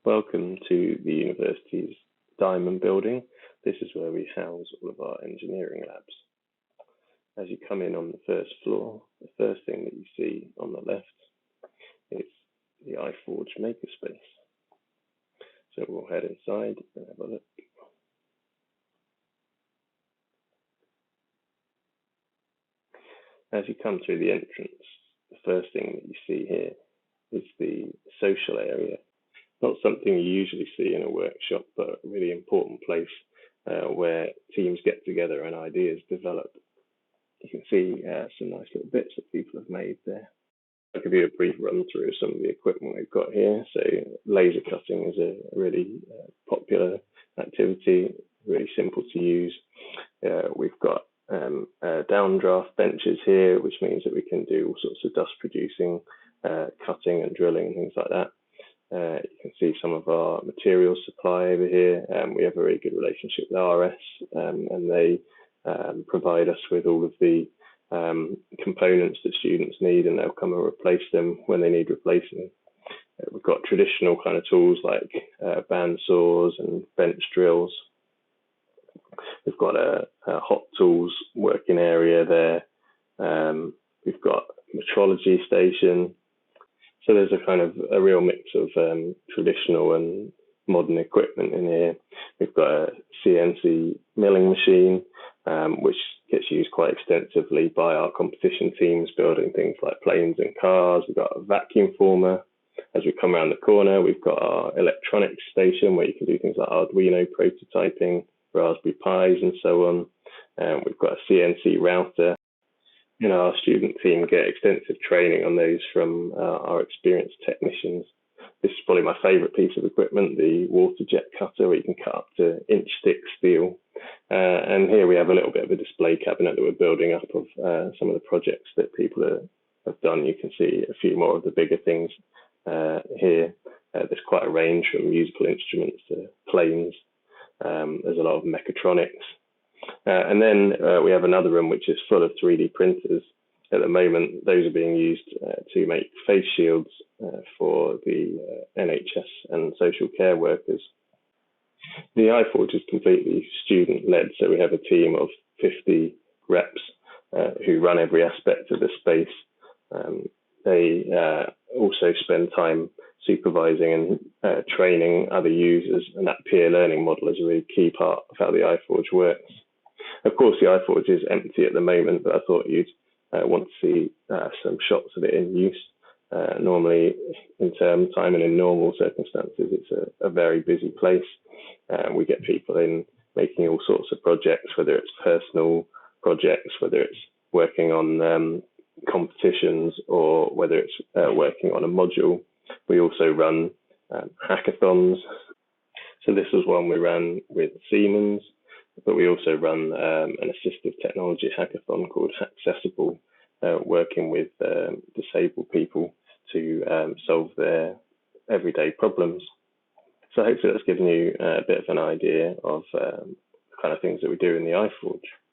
Welcome to the university's Diamond building. This is where we house all of our engineering labs. As you come in on the first floor, the first thing that you see on the left is the iForge makerspace. So we'll head inside and have a look. As you come through the entrance, the first thing that you see here is the social area. Not something you usually see in a workshop, but a really important place where teams get together and ideas develop. You can see some nice little bits that people have made there. I'll give you a brief run through of some of the equipment we've got here. So laser cutting is a really popular activity, really simple to use. We've got downdraft benches here, which means that we can do all sorts of dust producing, cutting and drilling and things like that. You can see some of our materials supply over here. We have a very good relationship with RS, and they provide us with all of the components that students need, and they'll come and replace them when they need replacing. We've got traditional kind of tools like band saws and bench drills. We've got a hot tools working area there. We've got a metrology station. So there's a kind of a real mix of traditional and modern equipment in here. We've got a Cnc Milling Machine, which gets used quite extensively by our competition teams building things like planes and cars. We've got a vacuum former. As we come around the corner, we've got our electronics station where you can do things like Arduino prototyping, Raspberry Pis and so on. We've got a Cnc Router. Our student team get extensive training on those from our experienced technicians. This is probably my favourite piece of equipment, the water jet cutter, where you can cut up to inch thick steel. And here we have a little bit of a display cabinet that we're building up of some of the projects that people have done. You can see a few more of the bigger things here. There's quite a range from musical instruments to planes. There's a lot of mechatronics. And then we have another room which is full of 3D printers. At the moment, those are being used to make face shields for the NHS and social care workers. The iForge is completely student-led, so we have a team of 50 reps who run every aspect of the space. They also spend time supervising and training other users, and that peer learning model is a really key part of how the iForge works. Of course, the iForge is empty at the moment, but I thought you'd want to see some shots of it in use. Normally, in term time and in normal circumstances, it's a very busy place. We get people in making all sorts of projects, whether it's personal projects, whether it's working on competitions, or whether it's working on a module. We also run hackathons. So this was one we ran with Siemens, but we also run an assistive technology hackathon called Accessible, working with disabled people to solve their everyday problems. So hopefully that's given you a bit of an idea of the kind of things that we do in the iForge.